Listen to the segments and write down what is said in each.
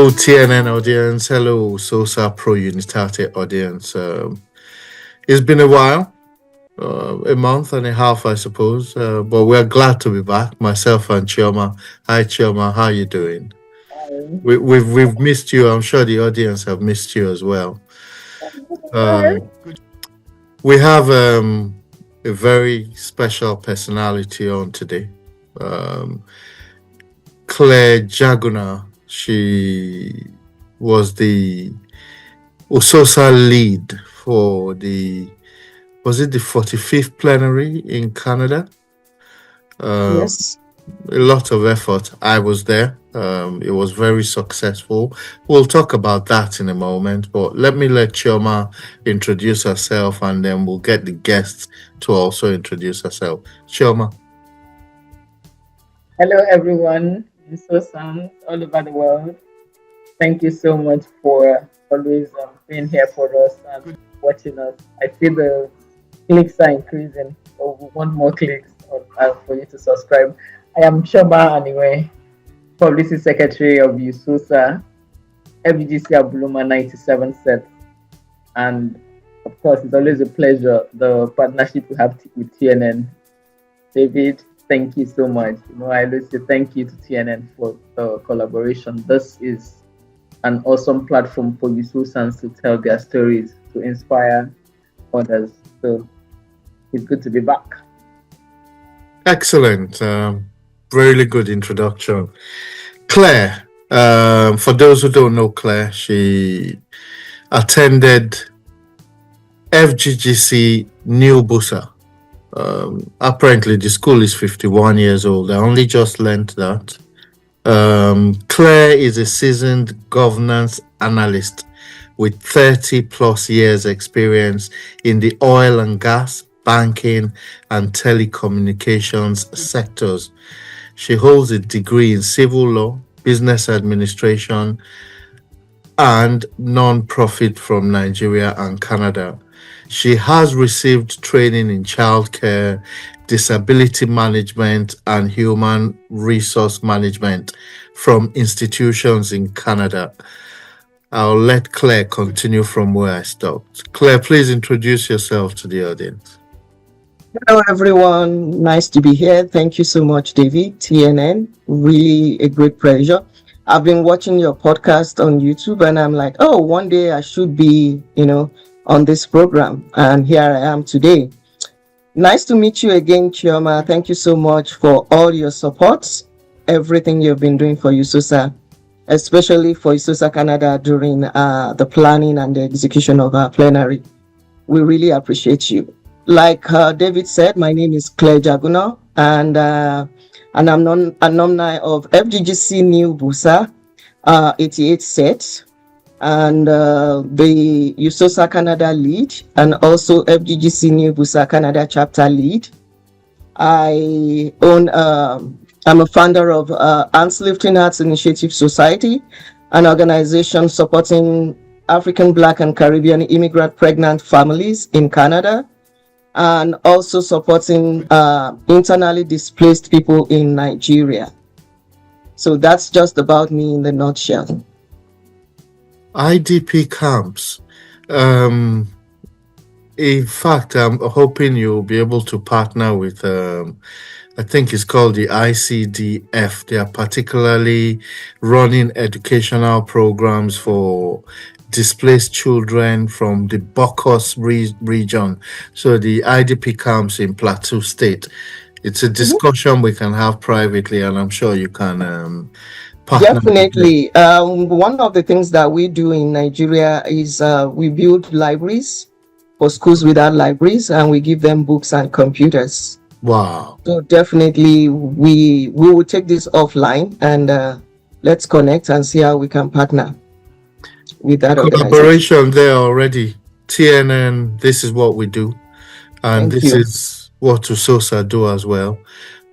Hello, TNN audience. Hello, Usosa Pro-Unitate audience. It's been a while, a month and a half, I suppose, but we're glad to be back, myself and Chioma. Hi, Chioma. How are you doing? Um, We've missed you. I'm sure the audience have missed you as well. Hi. Um, we have a very special personality on today. Um, Clare Jagunna. She was the Usosa Lead for was it the 45th plenary in Canada? Um, Yes. a lot of effort. I was there. It was very successful. We'll talk about that in a moment, but let Chioma introduce herself and then we'll get the guests to also introduce herself. Chioma. Hello, everyone. Usosa all over the world. Thank you so much for always being here for us and watching us. I see the clicks are increasing, so we want more clicks for you to subscribe. I am Shoba anyway, Publicity Secretary of Usosa, FGGC Abuluma 97 set. And of course, it's always a pleasure, the partnership we have with TNN. David, thank you so much. I always say thank you to TNN for the collaboration. This is an awesome platform for Ususans to tell their stories, to inspire others. So it's good to be back. Excellent. Really good introduction. Clare, for those who don't know Clare, she attended FGGC New Bussa. Apparently, the school is 51 years old. I only just learned that. Clare is a seasoned governance analyst with 30 plus years experience in the oil and gas, banking, and telecommunications sectors. She holds a degree in civil law, business administration, and non-profit from Nigeria and Canada. She has received training in childcare, disability management, and human resource management from institutions in Canada. I'll let Clare continue from where I stopped. Clare, please introduce yourself to the audience. Hello, everyone. Nice to be here. Thank you so much, David, TNN. Really a great pleasure. I've been watching your podcast on YouTube and I'm like, oh, one day I should be, on this program. And here I am today. Nice to meet you again, Chioma. Thank you so much for all your support, everything you've been doing for Usosa, especially for Usosa Canada during the planning and the execution of our plenary. We really appreciate you. Like David said, my name is Clare Jagunna, and I'm an alumni of FGGC New Bussa, 88 set, and the Usosa Canada lead, and also FGGC New Bussa Canada chapter lead. I'm a founder of Ants Lifting Hearts Initiative Society, an organization supporting African, Black, and Caribbean immigrant pregnant families in Canada, and also supporting internally displaced people in Nigeria. So that's just about me in the nutshell. IDP camps. In fact, I'm hoping you'll be able to partner with, I think it's called the ICDF. They are particularly running educational programs for displaced children from the Bokos region. So the IDP camps in Plateau State. It's a discussion we can have privately, and I'm sure you can partner. Definitely. One of the things that we do in Nigeria is we build libraries for schools without libraries, and we give them books and computers. Wow. So definitely we will take this offline and let's connect and see how we can partner with that collaboration there already. TNN, this is what we do, and this is what Usosa do as well.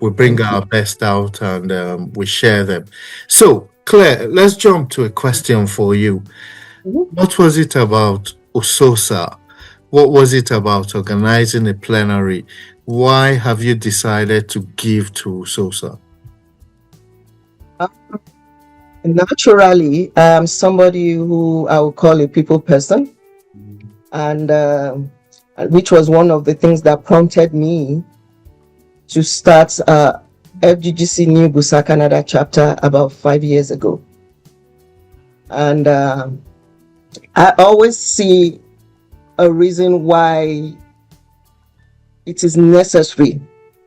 We bring our best out and we share them. So, Clare, let's jump to a question for you. What was it about Usosa? What was it about organizing a plenary? Why have you decided to give to Usosa? Naturally, I'm somebody who I would call a people person, and which was one of the things that prompted me to start FGGC New Bussa Canada chapter about 5 years ago. And I always see a reason why it is necessary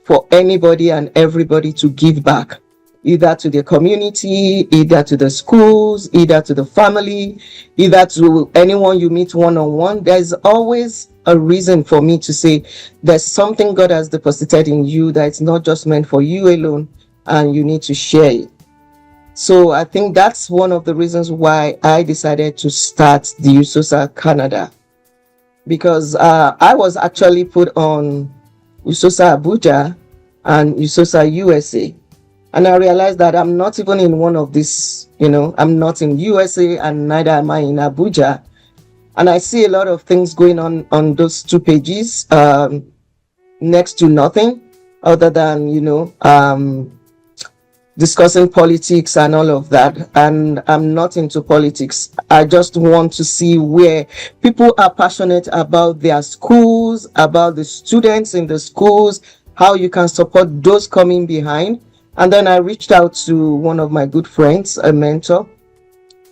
for anybody and everybody to give back, either to the community, either to the schools, either to the family, either to anyone you meet one-on-one. There's always a reason for me to say there's something God has deposited in you that's not just meant for you alone, and you need to share it. So I think that's one of the reasons why I decided to start the Usosa Canada, because I was actually put on Usosa Abuja and Usosa USA. And I realized that I'm not even in one of these, I'm not in USA and neither am I in Abuja. And I see a lot of things going on those two pages, next to nothing other than, discussing politics and all of that. And I'm not into politics. I just want to see where people are passionate about their schools, about the students in the schools, how you can support those coming behind. And then I reached out to one of my good friends, a mentor,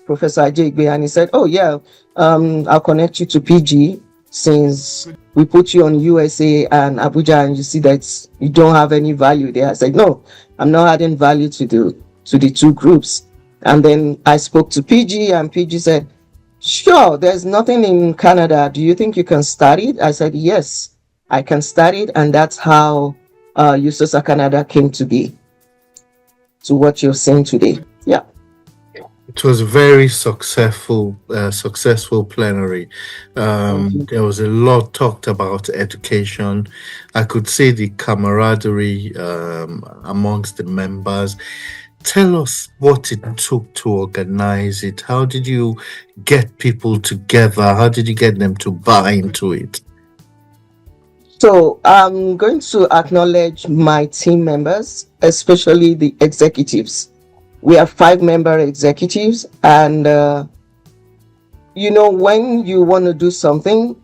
Professor Ajigbe, and he said, oh yeah, I'll connect you to PG, since we put you on USA and Abuja and you see that you don't have any value there. I said, no, I'm not adding value to the two groups. And then I spoke to PG and PG said, sure, there's nothing in Canada. Do you think you can start it? I said, yes, I can start it. And that's how Usosa Canada came to be, to what you're saying today. Yeah. It was a very successful plenary. There was a lot talked about education. I could see the camaraderie amongst the members. Tell us what it took to organize it. How did you get people together? How did you get them to buy into it? So I'm going to acknowledge my team members, especially the executives. We have 5-member executives, and when you want to do something,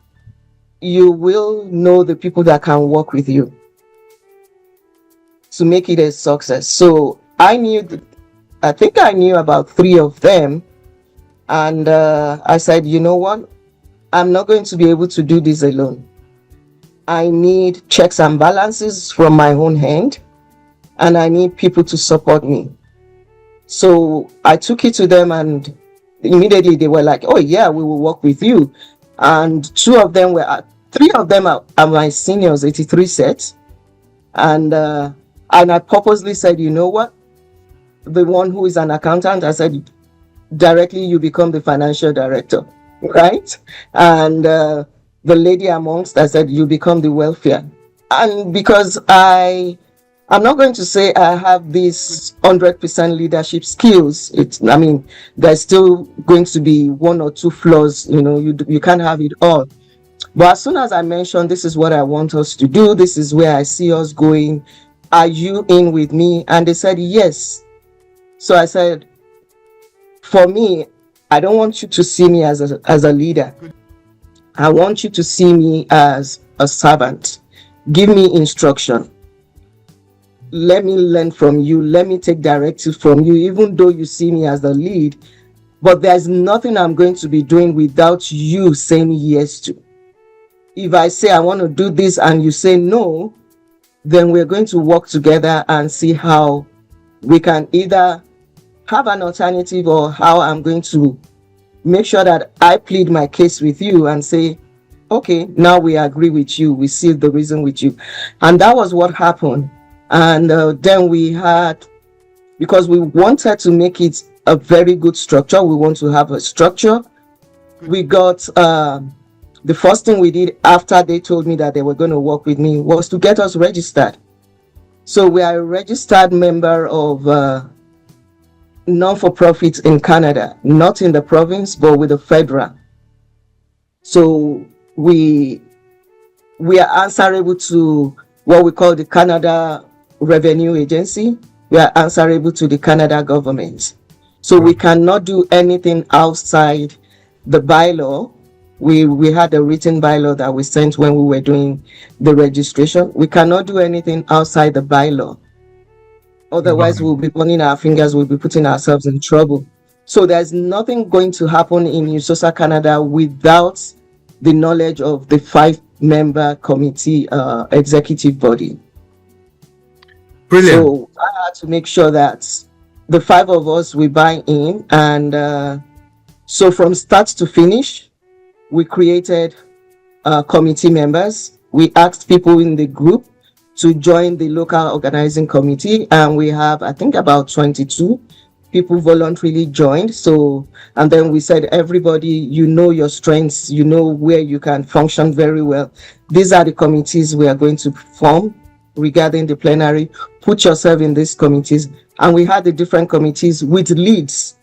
you will know the people that can work with you to make it a success. So I think I knew about 3 of them, and I said, you know what, I'm not going to be able to do this alone. I need checks and balances from my own hand, and I need people to support me. So I took it to them, and immediately they were like, oh yeah, we will work with you. And 3 of them are my seniors, 83 sets. And I purposely said, you know what? The one who is an accountant, I said, directly you become the financial director, right? And the lady amongst, I said, you become the welfare. And because I'm not going to say I have these 100% leadership skills. There's still going to be 1 or 2 flaws. You can't have it all. But as soon as I mentioned, this is what I want us to do, this is where I see us going, are you in with me? And they said yes. So I said, for me, I don't want you to see me as a leader. I want you to see me as a servant. Give me instruction. Let me learn from you. Let me take directives from you, even though you see me as the lead. But there's nothing I'm going to be doing without you saying yes to. If I say I want to do this and you say no, then we're going to work together and see how we can either have an alternative or how I'm going to make sure that I plead my case with you and say, okay, now we agree with you. We see the reason with you. And that was what happened. And then we had, because we wanted to make it a very good structure, we want to have a structure. We got, the first thing we did after they told me that they were going to work with me was to get us registered. So we are a registered member of non-for-profits in Canada, not in the province, but with the federal. So we are answerable to what we call the Canada Revenue Agency. We are answerable to the Canada government. So we cannot do anything outside the bylaw. We had a written bylaw that we sent when we were doing the registration. We cannot do anything outside the bylaw. Otherwise, we'll be burning our fingers, we'll be putting ourselves in trouble. So there's nothing going to happen in Usosa Canada without the knowledge of the 5-member committee executive body. Brilliant. So I had to make sure that the 5 of us, we buy in. And so from start to finish, we created committee members. We asked people in the group to join the local organizing committee. And we have, I think, about 22 people voluntarily joined. So, and then we said, everybody, you know your strengths, you know where you can function very well. These are the committees we are going to form regarding the plenary. Put yourself in these committees. And we had the different committees with leads.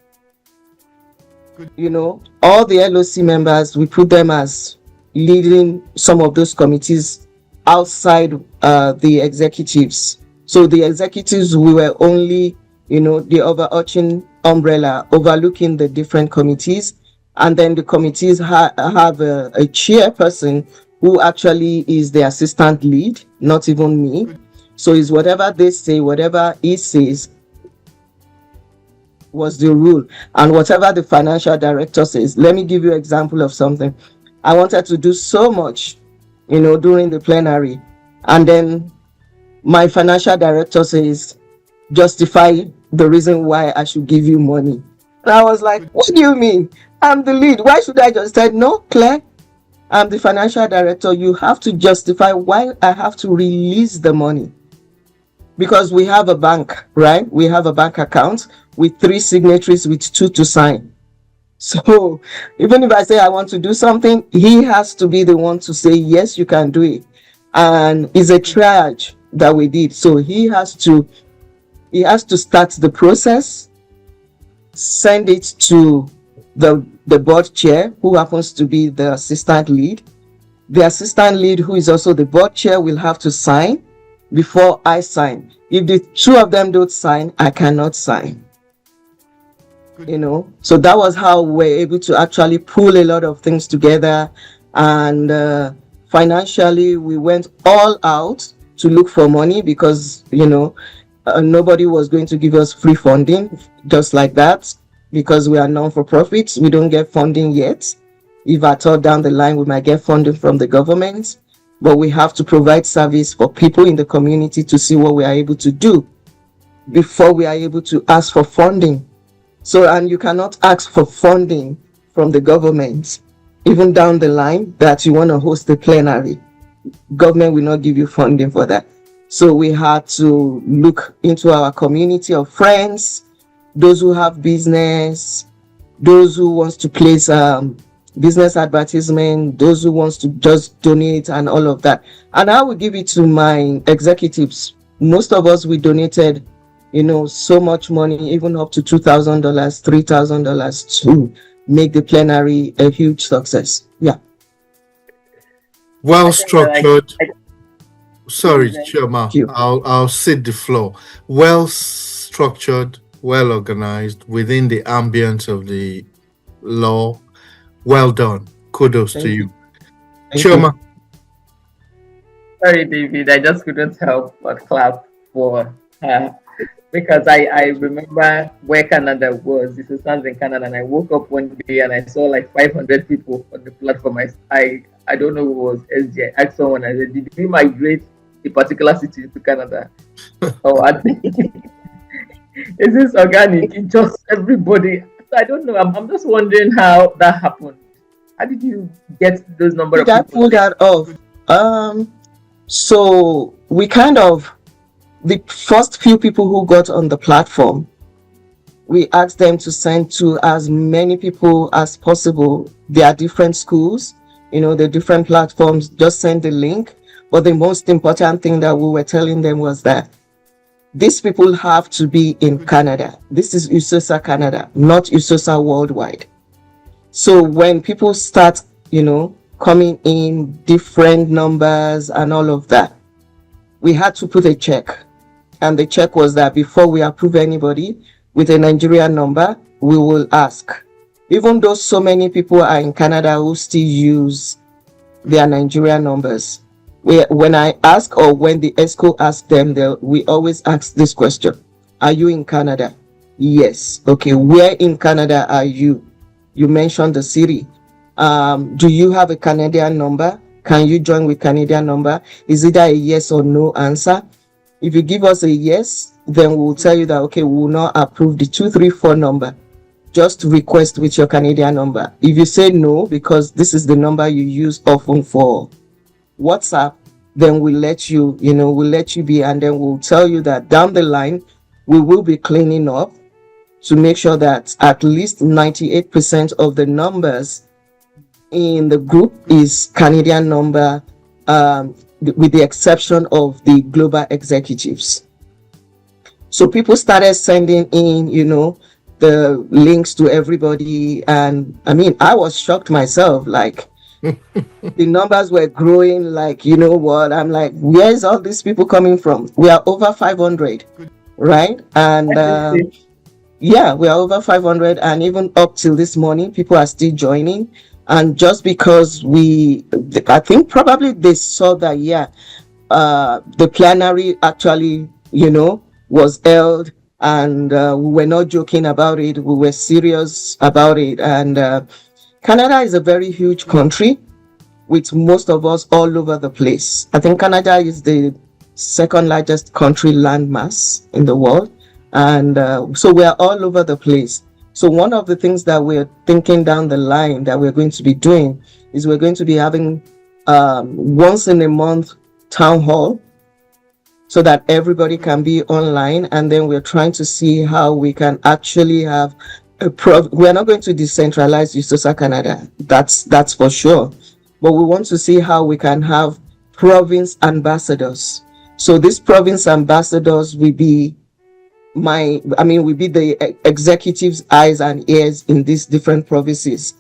You know, all the LOC members, we put them as leading some of those committees outside the executives. So the executives, we were only, you know, the overarching umbrella overlooking the different committees. And then the committees have a chairperson who actually is the assistant lead, not even me. So it's whatever they say, whatever he says was the rule. And whatever the financial director says. Let me give you an example of something. I wanted to do so much, you know, during the plenary. And then my financial director says, justify the reason why I should give you money. And I was like, what do you mean? I'm the lead. Why should I just say, no, Claire, I'm the financial director. You have to justify why I have to release the money. Because we have a bank, right? We have a bank account with 3 signatories with 2 to sign. So even if I say I want to do something, he has to be the one to say, yes, you can do it. And it's a triage that we did. So he has to start the process, send it to the board chair, who happens to be the assistant lead. The assistant lead, who is also the board chair, will have to sign before I sign. If the 2 of them don't sign, I cannot sign. You know, so that was how we're able to actually pull a lot of things together. And financially, we went all out to look for money because, you know, nobody was going to give us free funding just like that, because we are non-for-profit. We don't get funding yet. If at all down the line, we might get funding from the government, but we have to provide service for people in the community to see what we are able to do before we are able to ask for funding. So, and you cannot ask for funding from the government, even down the line, that you want to host a plenary. Government will not give you funding for that. So we had to look into our community of friends, those who have business, those who wants to place business advertisement, those who wants to just donate and all of that. And I will give it to my executives. Most of us, we donated, you know, so much money, even up to $2,000, $3,000 to make the plenary a huge success. Yeah. Well structured. Sorry, Chioma, I'll cede the floor. Well structured, well organized within the ambience of the law. Well done. Kudos to you. Chioma. Sorry, David, I just couldn't help but clap for her. Because I remember where Canada was. This was in Canada, and I woke up one day and I saw like 500 people on the platform. I don't know who was SG. I asked someone, I said, did we migrate a particular city to Canada? Or is this organic? It's just everybody. So I don't know. I'm just wondering how that happened. How did you get those number of people? Pull that off. So we kind of, the first few people who got on the platform, we asked them to send to as many people as possible. There are different schools, you know, the different platforms, just send the link. But the most important thing that we were telling them was that these people have to be in Canada. This is Usosa Canada, not Usosa worldwide. So when people start, you know, coming in different numbers and all of that, we had to put a check. And the check was that before we approve anybody with a Nigerian number, we will ask, even though so many people are in Canada who still use their Nigerian numbers. When I ask, or when the ESCO asks them, we always ask this question: are you in Canada? Yes. Okay, where in Canada are you? You mentioned the city. Do you have a Canadian number? Can you join with Canadian number? Is it a yes or no answer? If you give us a yes, then we will tell you that, okay, we will not approve the 234 number. Just request with your Canadian number. If you say no, because this is the number you use often for WhatsApp, then we'll let you be, and then we'll tell you that down the line, we will be cleaning up to make sure that at least 98% of the numbers in the group is Canadian number, with the exception of the global executives. So people started sending in, the links to everybody. And I mean, I was shocked myself, like the numbers were growing, like, what? I'm like, where is all these people coming from? We are over 500, right? And yeah, we are over 500, and even up till this morning, people are still joining. And just because I think probably they saw that, the plenary actually, was held, and we were not joking about it. We were serious about it. And Canada is a very huge country with most of us all over the place. I think Canada is the second largest country landmass in the world. And so we are all over the place. So one of the things that we're thinking down the line that we're going to be doing is we're going to be having once in a month town hall, so that everybody can be online. And then we're trying to see how we can actually have we're not going to decentralize Usosa Canada, that's for sure, but we want to see how we can have province ambassadors. So these province ambassadors will be the executives' eyes and ears in these different provinces,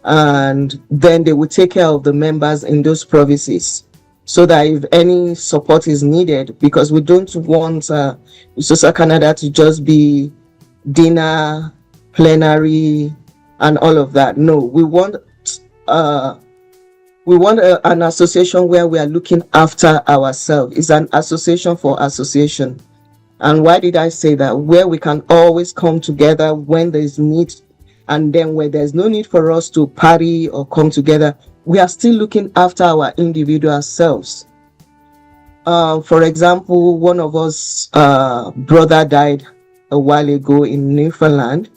and then they will take care of the members in those provinces, so that if any support is needed, because we don't want Usosa Canada to just be dinner, plenary, and all of that. No, we want an association where we are looking after ourselves. It's an association for association. And why did I say that? Where we can always come together when there's need, and then where there's no need for us to party or come together, we are still looking after our individual selves. For example, one of us brother died a while ago in Newfoundland.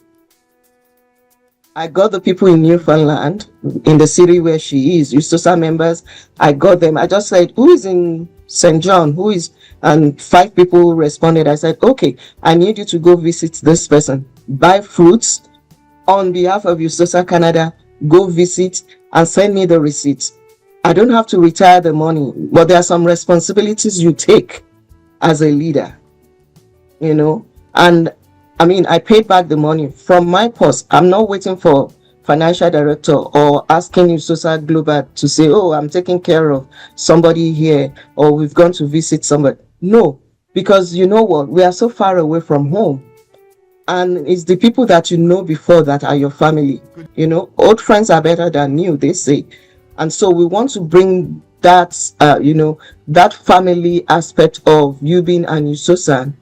I got the people in Newfoundland, in the city where she is, Usosa members. I got them. I just said, who is in St. John? Who is? And 5 people responded. I said, okay, I need you to go visit this person. Buy fruits on behalf of Usosa Canada. Go visit and send me the receipts. I don't have to retire the money, but there are some responsibilities you take as a leader, and I mean, I paid back the money from my purse. I'm not waiting for financial director or asking Usosa Global to say, oh, I'm taking care of somebody here, or we've gone to visit somebody. No, because you know what? We are so far away from home. And it's the people that you know before that are your family. Old friends are better than new, they say. And so we want to bring that, that family aspect of you being an Usosa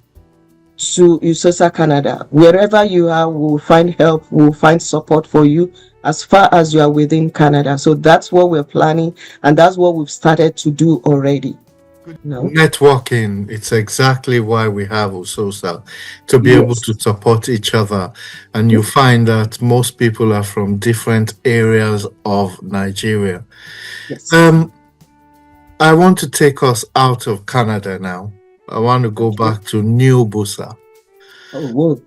to Usosa Canada. Wherever you are, we'll find help, we'll find support for you as far as you are within Canada. So that's what we're planning, and that's what we've started to do already. Networking, it's exactly why we have Usosa, to be able to support each other. And you find that most people are from different areas of Nigeria. Yes. I want to take us out of Canada now. I want to go back to New Bussa. Oh, whoa.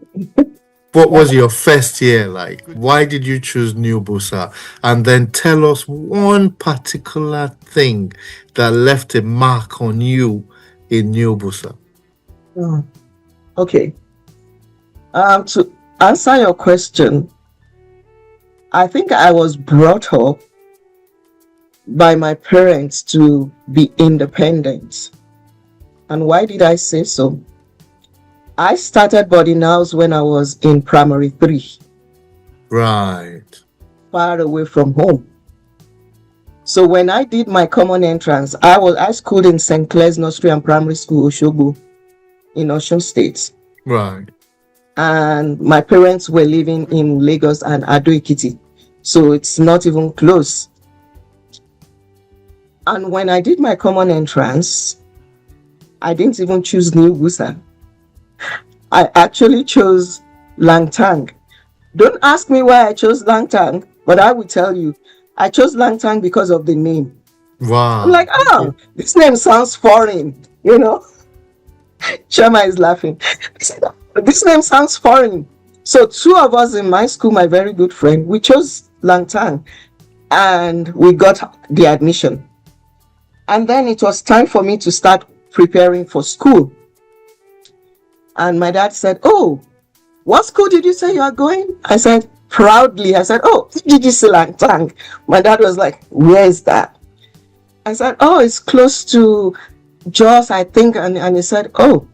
What was your first year like? Why did you choose New Bussa? And then tell us one particular thing that left a mark on you in New Bussa. Okay. To answer your question, I think I was brought up by my parents to be independent. And why did I say so? I started boarding house when I was in primary 3. Right. far away from home. So when I did my common entrance, I schooled in St. Clare's Nursery and Primary School, Oshobo, in Osun State. Right. And my parents were living in Lagos and Ado Ekiti. So it's not even close. And when I did my common entrance, I didn't even choose New Bussa. I actually chose Langtang. Don't ask me why I chose Langtang, but I will tell you. I chose Langtang because of the name. Wow. I'm like, oh, this name sounds foreign, you know? Chema is laughing. This name sounds foreign. So two of us in my school, my very good friend, we chose Langtang and we got the admission. And then it was time for me to start preparing for school. And my dad said, oh, what school did you say you are going? I said, proudly, oh, FGGC Langtang. My dad was like, where is that? I said, oh, it's close to Jos, I think. And he said, oh.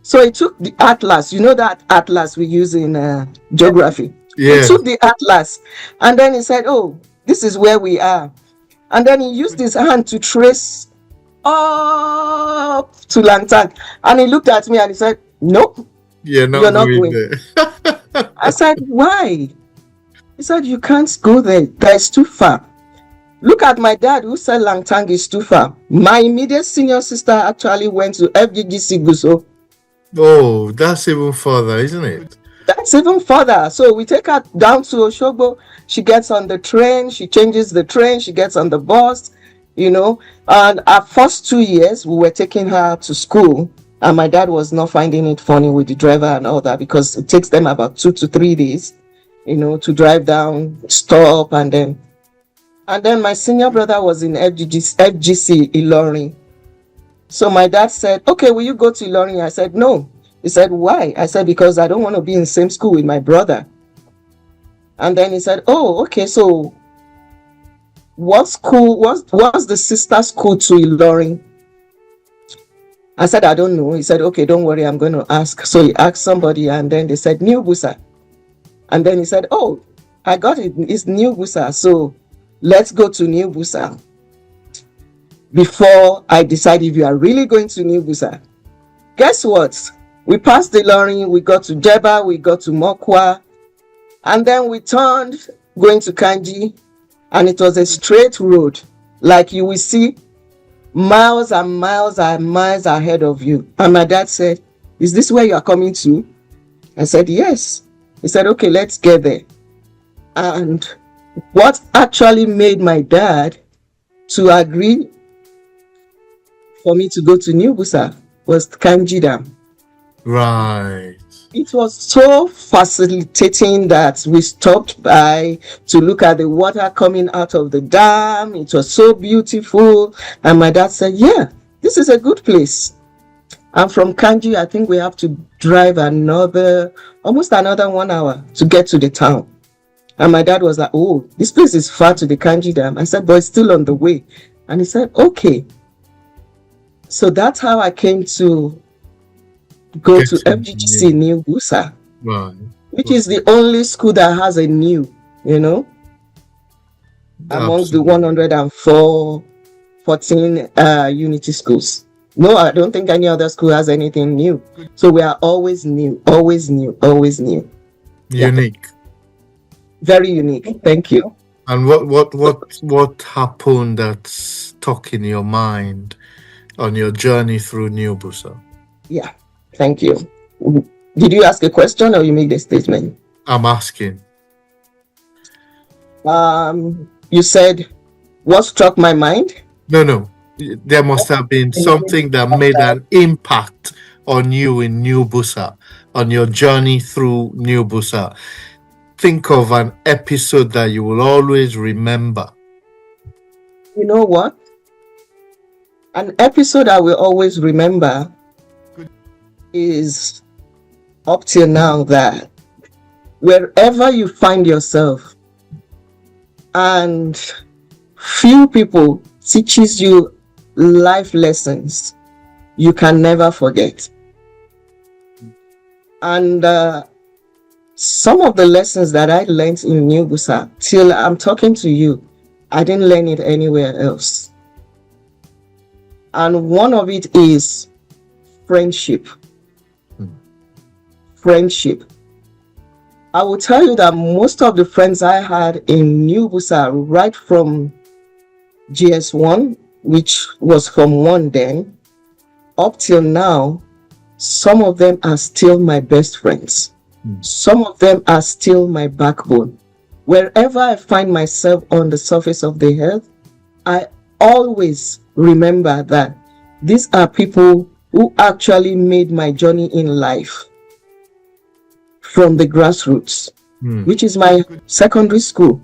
So he took the atlas, you know that atlas we use in geography. Yeah. He took the atlas and then he said, oh, this is where we are. And then he used his hand to trace up to Langtang. And he looked at me and he said, nope, you're not going there. I said, why? He said, you can't go there. That's too far. Look at my dad who said Langtang is too far. My immediate senior sister actually went to FGGC Guso. Oh, that's even further, isn't it? That's even further. So we take her down to Oshogbo. She gets on the train. She changes the train. She gets on the bus, you know. And our first 2 years, we were taking her to school. And my dad was not finding it funny with the driver and all that because it takes them about 2 to 3 days, you know, to drive down, stop, and then my senior brother was in FGC Ilorin. So my dad said, okay, will you go to Ilorin? I said, no. He said, why? I said, because I don't want to be in the same school with my brother. And then he said, oh, okay, so what school, what's the sister school to Ilorin? I said, I don't know. He said, okay, don't worry, I'm going to ask. So he asked somebody and then they said, New Bussa. And then he said, oh, I got it. It's New Bussa. So let's go to New Bussa. Before I decide if you are really going to New Bussa. Guess what? We passed the Ilorin, we got to Jeba, we got to Mokwa. And then we turned going to Kanji. And it was a straight road. Like you will see miles and miles and miles ahead of you. And my dad said, is this where you are coming to? I said, yes. He said, okay, let's get there. And what actually made my dad to agree for me to go to New Bussa was Kanji Dam. Right. It was so facilitating that we stopped by to look at the water coming out of the dam. It was so beautiful. And my dad said, yeah, this is a good place. And from Kanji, I think we have to drive almost another 1 hour to get to the town. And my dad was like, oh, this place is far to the Kanji Dam. I said, but it's still on the way. And he said, okay. So that's how I came to go to FGGC New Bussa, Right. which is the only school that has a new, you know, amongst the 114 Unity schools. No, I don't think any other school has anything new. So we are always new, always new, always new. Unique. Yeah. Very unique. Thank you. And what happened that stuck in your mind on your journey through New Bussa? Yeah. Thank you. Did you ask a question or you make the statement? I'm asking. You said, what struck my mind? No. There must have been something that made an impact on you in New Bussa, on your journey through New Bussa. Think of an episode that you will always remember. You know what? An episode I will always remember is up till now that wherever you find yourself and few people teaches you life lessons you can never forget. And some of the lessons that I learned in New Bussa, till I'm talking to you, I didn't learn it anywhere else. And one of it is friendship. Friendship. I will tell you that most of the friends I had in New Bussa, right from GS1, which was from 1 then, up till now, some of them are still my best friends. Some of them are still my backbone. Wherever I find myself on the surface of the earth, I always remember that these are people who actually made my journey in life from the grassroots, which is my secondary school.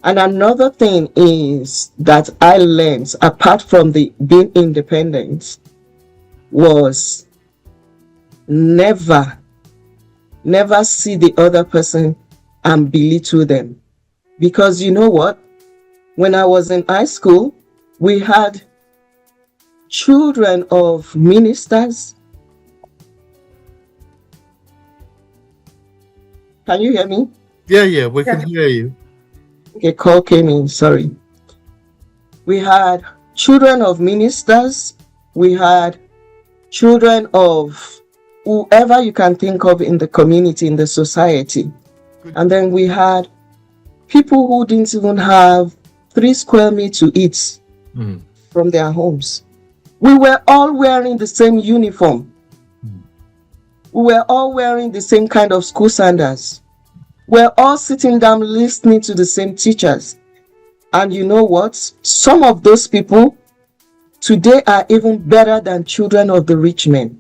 And another thing is that I learned, apart from the being independent, was never see the other person and belittle them. Because you know what? When I was in high school, we had children of ministers. Can you hear me? Yeah, we can hear you. A call came in, sorry. We had children of ministers. We had children of whoever you can think of in the community, in the society. And then we had people who didn't even have 3 square meters to eat from their homes. We were all wearing the same uniform. We were all wearing the same kind of school sandals. We're all sitting down listening to the same teachers. And you know what? Some of those people today are even better than children of the rich men.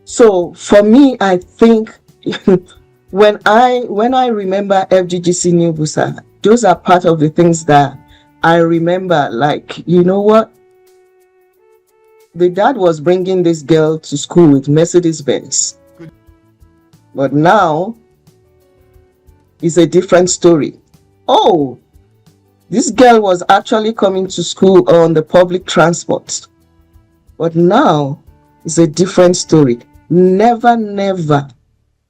So for me, I think when I remember FGGC New Bussa, those are part of the things that I remember. Like, you know what? The dad was bringing this girl to school with Mercedes Benz. But now it's a different story. Oh, this girl was actually coming to school on the public transport. But now it's a different story. Never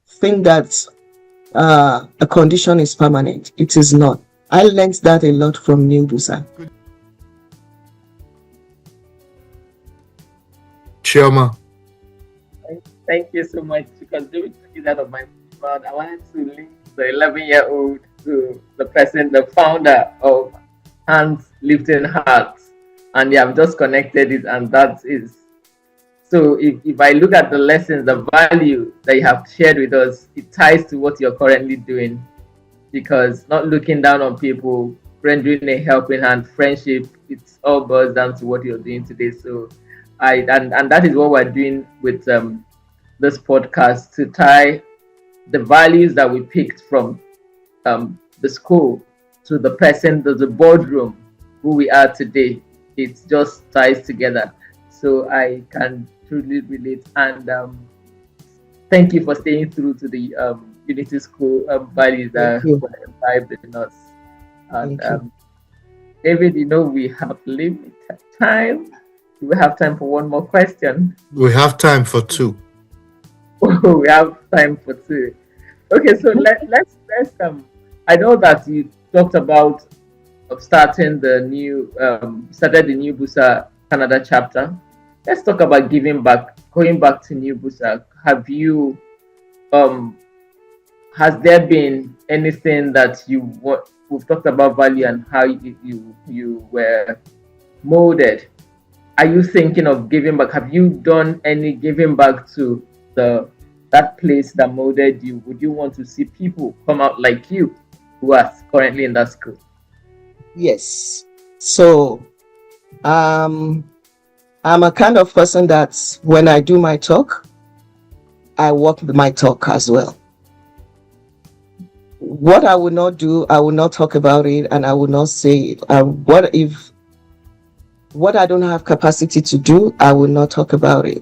think that a condition is permanent. It is not. I learned that a lot from New Bussa. Chioma. Thank you so much, because David took it out of my mouth. I wanted to link the 11-year-old to the person, the founder of Hands Lifting Hearts, and you have just connected it, and that is. So if I look at the lessons, the value that you have shared with us, it ties to what you're currently doing, because not looking down on people, rendering a helping hand, friendship, it's all boils down to what you're doing today. So and that is what we're doing with this podcast, to tie the values that we picked from the school to the person, to the boardroom, who we are today. It just ties together. So I can truly relate, and thank you for staying through to the Unity School values that were imbibed in us. And David, you know, we have limited time. Do we have time for one more question? We have time for 2. We have time for 2. Okay, so let's I know that you talked about starting the new New Bussa Canada chapter. Let's talk about giving back, going back to New Bussa. Have you has there been anything that we've talked about value and how you were molded? Are you thinking of giving back? Have you done any giving back to that place that molded you? Would you want to see people come out like you who are currently in that school? Yes. So I'm a kind of person that when I do my talk, I walk my talk as well. What I will not do, I will not talk about it, and I will not say it. What I don't have capacity to do, I will not talk about it.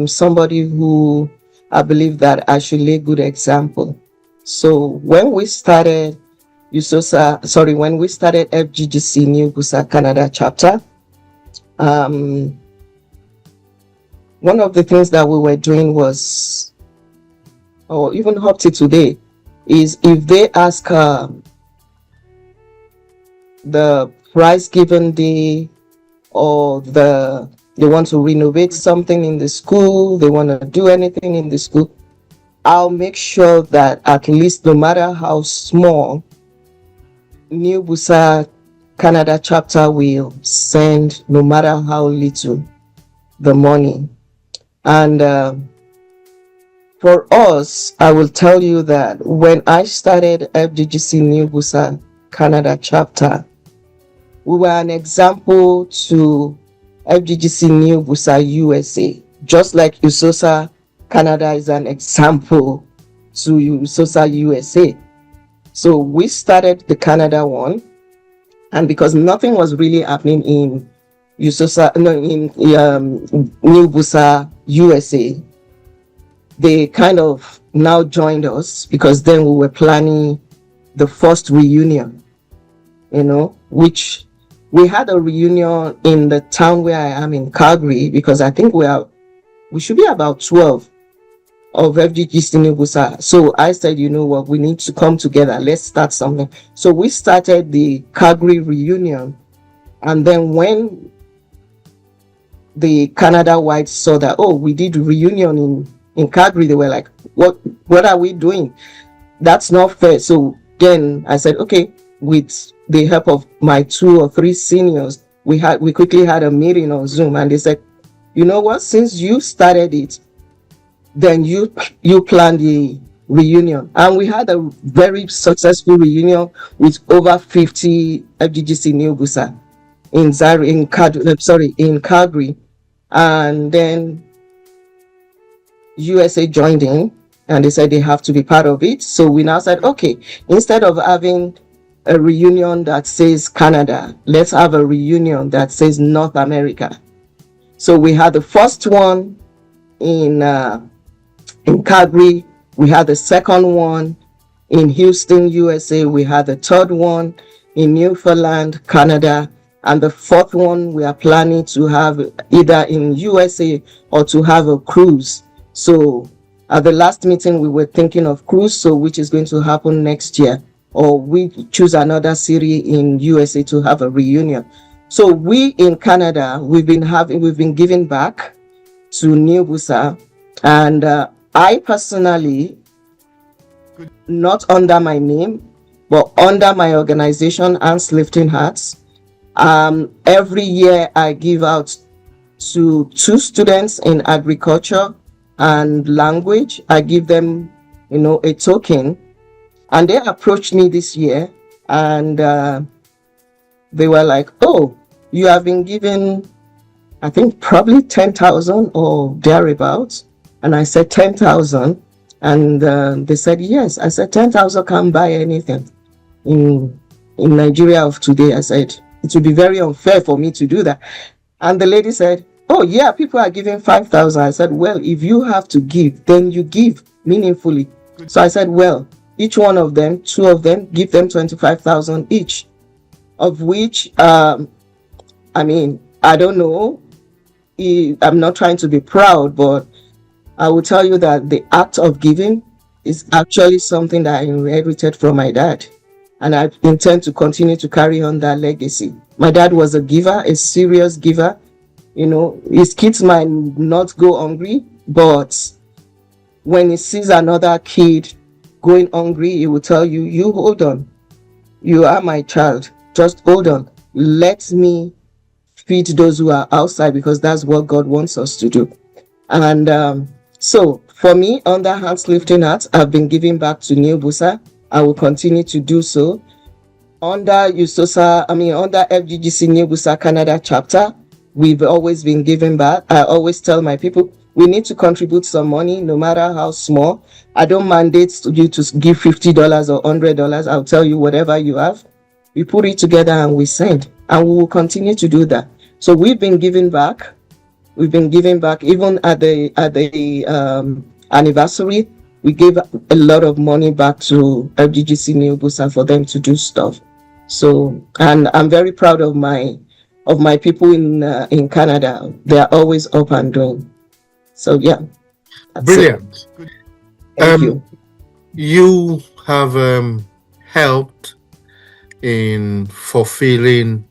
Somebody who I believe that I should lay good example. So when we started FGGC New Bussa Canada chapter, one of the things that we were doing was, or even up to today, is if they ask the prize given day, or they want to renovate something in the school, they want to do anything in the school, I'll make sure that at least, no matter how small, New Bussa Canada chapter will send, no matter how little, the money. And for us, I will tell you that when I started FGGC New Bussa Canada chapter, we were an example to FGGC New Bussa USA, just like Usosa Canada is an example to Usosa USA. So we started the Canada one, and because nothing was really happening in New Bussa USA, they kind of now joined us, because then we were planning the first reunion, which we had a reunion in the town where I am in Calgary, because I think we should be about 12 of FGGC New Bussa. So I said, you know what, we need to come together. Let's start something. So we started the Calgary reunion. And then when the Canada-wide saw that, oh, we did reunion in Calgary, they were like, what are we doing? That's not fair. So then I said, okay, with the help of my 2 or 3 seniors, we quickly had a meeting on Zoom, and they said, you know what, since you started it, then you plan the reunion. And we had a very successful reunion with over 50 FGGC New Bussa in Calgary. And then USA joined in, and they said they have to be part of it. So we now said, okay, instead of having a reunion that says Canada, let's have a reunion that says North America. So we had the first one in Calgary, we had the second one in Houston, USA, we had the third one in Newfoundland, Canada, and the fourth one we are planning to have either in USA or to have a cruise. So at the last meeting, we were thinking of cruise, so which is going to happen next year, or we choose another city in USA to have a reunion. So we in Canada, we've been giving back to New Bussa, and I personally, not under my name, but under my organization, Ants Lifting Hearts, every year I give out to 2 students in agriculture and language. I give them, a token, and they approached me this year, and they were like, oh, you have been given, I think probably 10,000 or thereabouts. And I said 10,000, and they said yes. I said 10,000 can't buy anything in Nigeria of today. I said it would be very unfair for me to do that. And the lady said, oh yeah, people are giving 5,000. I said, well, if you have to give, then you give meaningfully. So I said, well, each one of them, 2 of them, give them 25,000 each, of which I don't know, I'm not trying to be proud, but I will tell you that the act of giving is actually something that I inherited from my dad, and I intend to continue to carry on that legacy. My dad was a giver, a serious giver. His kids might not go hungry, but when he sees another kid going hungry, he will tell you, you hold on, you are my child, just hold on, let me feed those who are outside, because that's what God wants us to do. And so for me, under Hands Lifting Hearts, I've been giving back to New Bussa. I will continue to do so. Under under FGGC New Bussa Canada chapter, we've always been giving back. I always tell my people, we need to contribute some money, no matter how small. I don't mandate you to give $50 or $100. I'll tell you whatever you have. We put it together and we send, and we will continue to do that. So we've been giving back. We've been giving back even at the anniversary. We gave a lot of money back to FGGC New Bussa for them to do stuff. So, and I'm very proud of my people in Canada. They are always up and doing. So yeah, that's it. Brilliant. Thank you. You have helped in fulfilling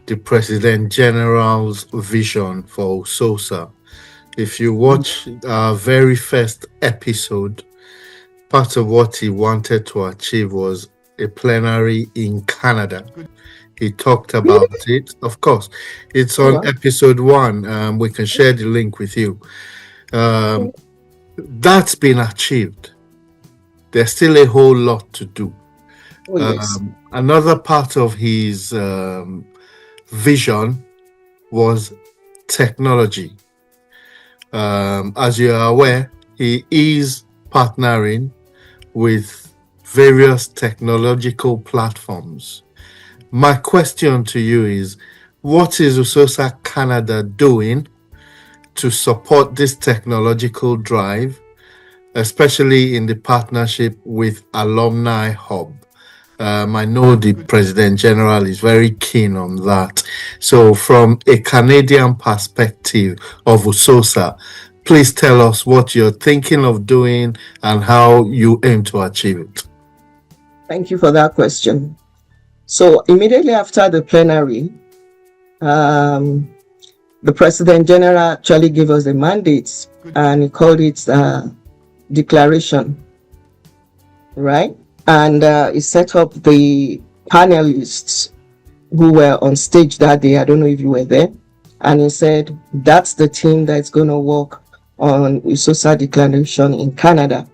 the President General's vision for Usosa. If you watch our very first episode, part of what he wanted to achieve was a plenary in Canada. He talked about it. Of course, it's on Wow. episode 1. We can share the link with you. That's been achieved. There's still a whole lot to do. Oh, yes. Another part of his vision was technology. As you are aware, he is partnering with various technological platforms. My question to you is, what is Usosa Canada doing to support this technological drive, especially in the partnership with Alumni Hub? I know the President General is very keen on that. So from a Canadian perspective of Usosa, please tell us what you're thinking of doing and how you aim to achieve it. Thank you for that question. So immediately after the plenary, the President General actually gave us a mandate, and he called it declaration, right? And he set up the panelists who were on stage that day. I don't know if you were there. And he said, that's the team that's going to work on Usosa declaration in Canada.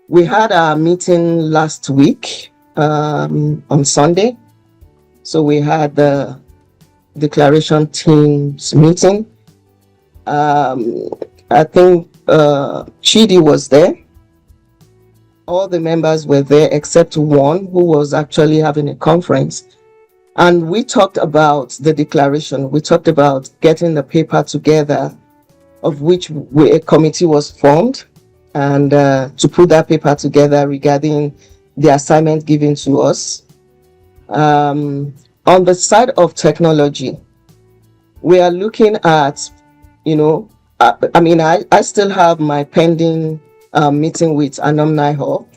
We had our meeting last week on Sunday. So we had the declaration team's meeting. I think Chidi was there. All the members were there except one who was actually having a conference. And we talked about the declaration. We talked about getting the paper together, of which a committee was formed, and to put that paper together regarding the assignment given to us. On the side of technology, we are looking at, I still have my pending meeting with Alumni Hub,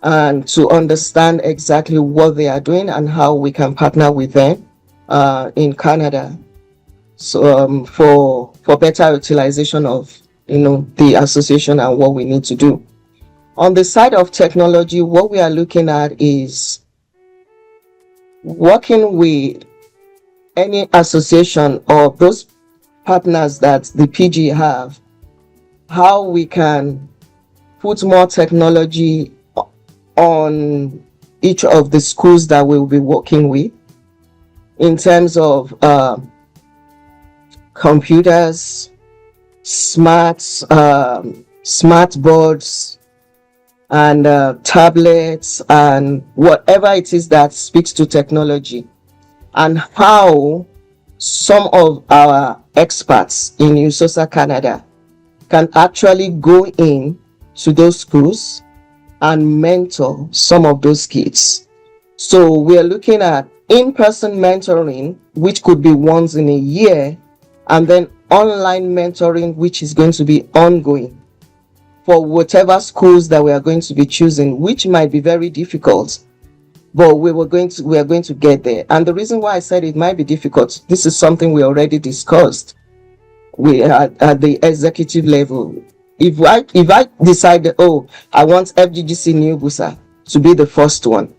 and to understand exactly what they are doing and how we can partner with them in Canada, so for better utilization of the association and what we need to do. On the side of technology, what we are looking at is working with any association or those partners that the PG have, how we can put more technology on each of the schools that we'll be working with in terms of computers, smart boards, and tablets, and whatever it is that speaks to technology, and how some of our experts in Usosa Canada can actually go in to those schools and mentor some of those kids. So we're looking at in-person mentoring, which could be once in a year, and then online mentoring, which is going to be ongoing for whatever schools that we are going to be choosing, which might be very difficult, but we are going to get there. And the reason why I said it might be difficult, this is something we already discussed. We are at the executive level. If I decide, I want FGGC New Bussa to be the first one,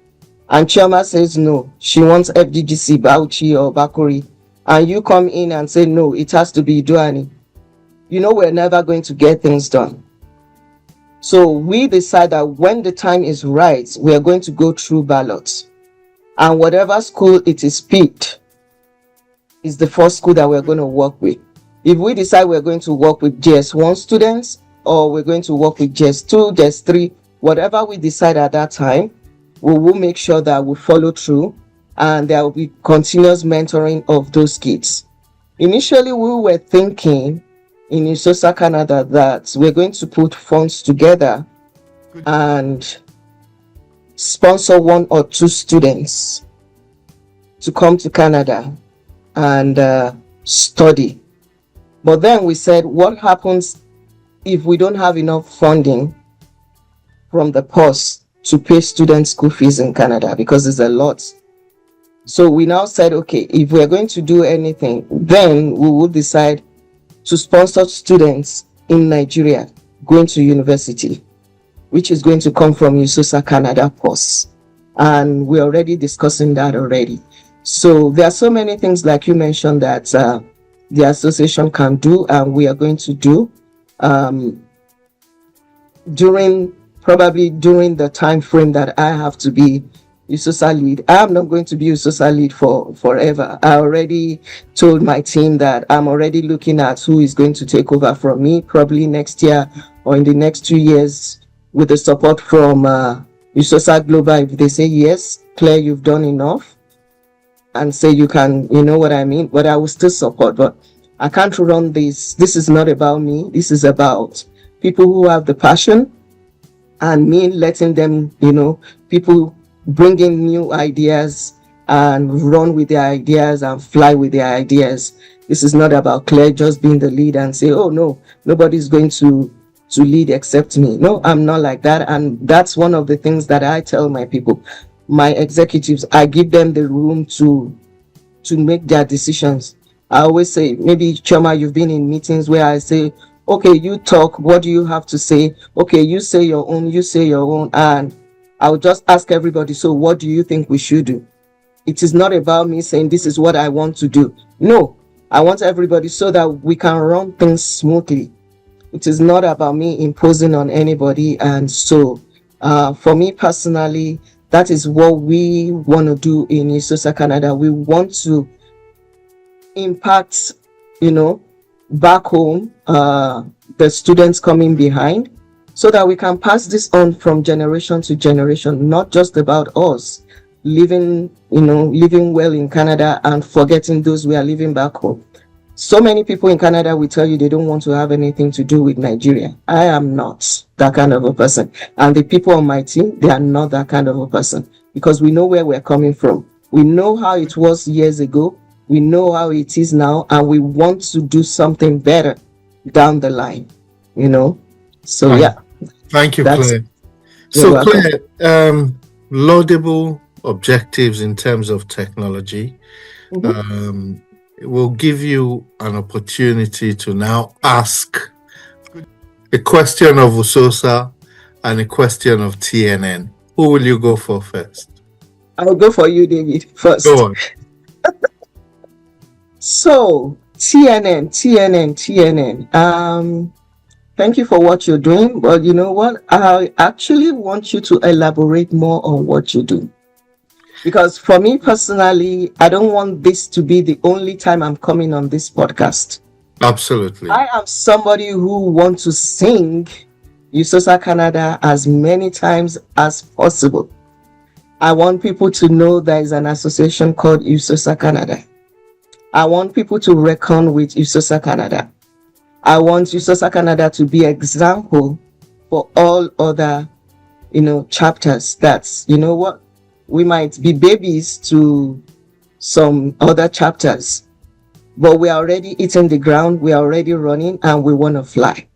and Chioma says no, she wants FGGC Bauchi or Bakuri, and you come in and say no, it has to be Duani, we're never going to get things done. So we decide that when the time is right, we are going to go through ballots, and whatever school it is picked is the first school that we're going to work with. If we decide we're going to work with JS1 students, or we're going to work with JS2, JS3, whatever we decide at that time, we will make sure that we follow through, and there will be continuous mentoring of those kids. Initially, we were thinking in Usosa Canada that we're going to put funds together and sponsor 1 or 2 students to come to Canada and study But then we said, what happens if we don't have enough funding from the purse to pay student school fees in Canada? Because there's a lot. So we now said, okay, if we're going to do anything, then we will decide to sponsor students in Nigeria going to university, which is going to come from Usosa Canada purse. And we're already discussing that already. So there are so many things, like you mentioned, that the association can do, and we are going to do during the time frame that I have to be Usosa Lead. I'm not going to be Usosa Lead for forever. I already told my team that I'm already looking at who is going to take over from me, probably next year or in the next 2 years, with the support from Usosa Global. If they say, yes, Claire, you've done enough, and say you can, you know what I mean, but I will still support. But I can't run this. This is not about me. This is about people who have the passion, and me letting them, people bringing new ideas and run with their ideas and fly with their ideas. This is not about Claire just being the lead and say, oh no, nobody's going to lead except me. No, I'm not like that. And that's one of the things that I tell my people, my executives. I give them the room to make their decisions. I always say, maybe Choma, you've been in meetings where I say, okay, you talk, what do you have to say? Okay, you say your own, and I'll just ask everybody, so what do you think we should do? It is not about me saying this is what I want to do. No, I want everybody so that we can run things smoothly. It is not about me imposing on anybody. And so for me personally, that is what we want to do in Usosa Canada. We want to impact, back home, the students coming behind, so that we can pass this on from generation to generation, not just about us living well in Canada and forgetting those we are living back home. So many people in Canada will tell you they don't want to have anything to do with Nigeria. I am not that kind of a person. And the people on my team, they are not that kind of a person, because we know where we're coming from. We know how it was years ago. We know how it is now, and we want to do something better down the line, So Right. yeah. Thank you, That's- Claire. You're So, welcome. Claire, laudable objectives in terms of technology. Mhm. Will give you an opportunity to now ask a question of Usosa and a question of TNN. Who will you go for first? I'll go for you, David, first. Go on. So TNN. Thank you for what you're doing, but you know what? I actually want you to elaborate more on what you do. Because for me personally, I don't want this to be the only time I'm coming on this podcast. Absolutely. I am somebody who wants to sing Usosa Canada as many times as possible. I want people to know there is an association called Usosa Canada. I want people to reckon with Usosa Canada. I want Usosa Canada to be example for all other, chapters. That's, we might be babies to some other chapters, but we are already hitting the ground, we are already running, and we want to fly.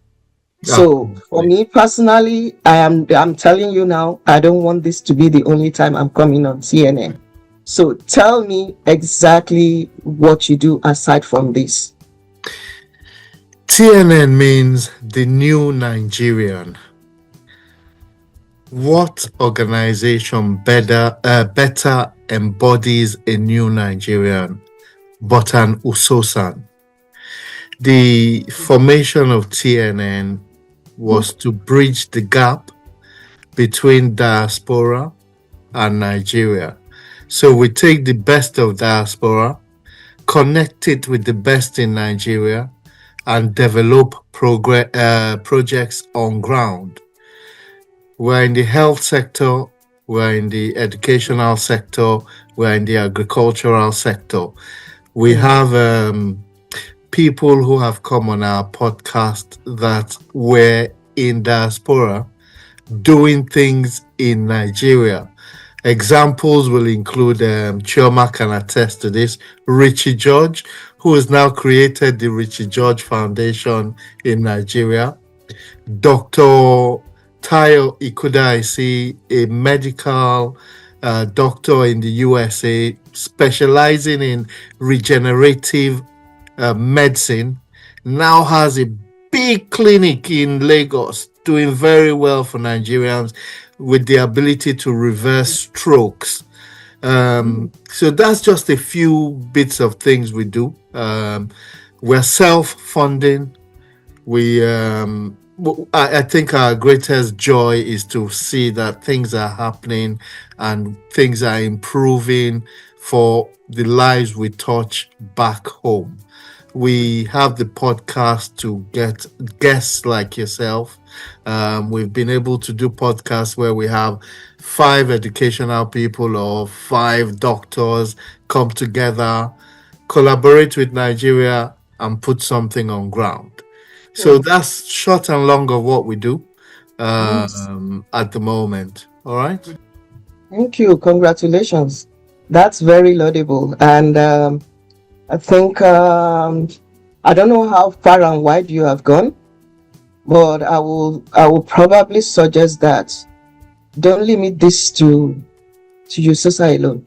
So for me personally, I'm telling you now, I don't want this to be the only time I'm coming on CNN. So tell me exactly what you do aside from this. TNN means the new Nigerian. What organization better embodies a new Nigerian but an Usosan? The formation of TNN was to bridge the gap between diaspora and Nigeria. So we take the best of diaspora, connect it with the best in Nigeria, and develop projects on ground. We're in the health sector, we're in the educational sector, we're in the agricultural sector. We have people who have come on our podcast that were in diaspora doing things in Nigeria. Examples will include, Chioma can attest to this, Richie George, who has now created the Richie George Foundation in Nigeria. Dr. Tayo Ikudaisi, a medical doctor in the USA, specializing in regenerative medicine, now has a big clinic in Lagos, doing very well for Nigerians with the ability to reverse strokes. So that's just a few bits of things we do. We're self-funding. I think our greatest joy is to see that things are happening and things are improving for the lives we touch back home. We have the podcast to get guests like yourself. We've been able to do podcasts where we have 5 educational people or 5 doctors come together, collaborate with Nigeria, and put something on ground. So that's short and long of what we do at the moment. All right. Thank you. Congratulations. That's very laudable. And I think, I don't know how far and wide you have gone, but I will probably suggest that don't limit this to Usosa alone.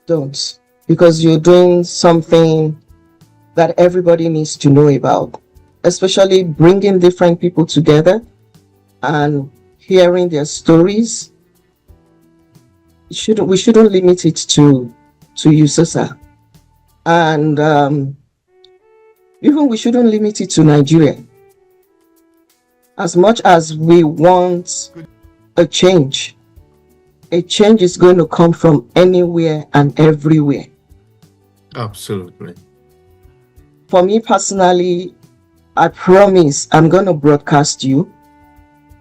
Don't, because you're doing something that everybody needs to know about, especially bringing different people together and hearing their stories. We shouldn't limit it to Usosa, and even we shouldn't limit it to Nigeria. As much as we want a change is going to come from anywhere and everywhere. Absolutely. For me personally, I promise I'm going to broadcast you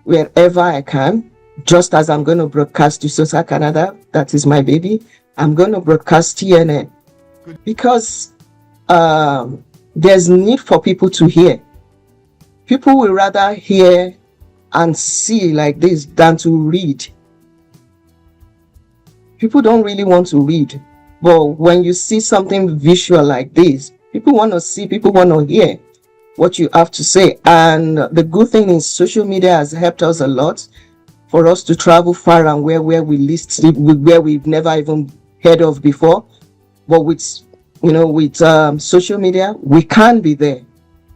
wherever I can, just as I'm going to broadcast Usosa Canada, that is my baby. I'm going to broadcast TNN because there's need for people to hear. People will rather hear and see like this than to read. People don't really want to read, but when you see something visual like this, people want to see, people want to hear what you have to say. And the good thing is social media has helped us a lot for us to travel far and where we list where we've never even heard of before. But with social media, we can be there.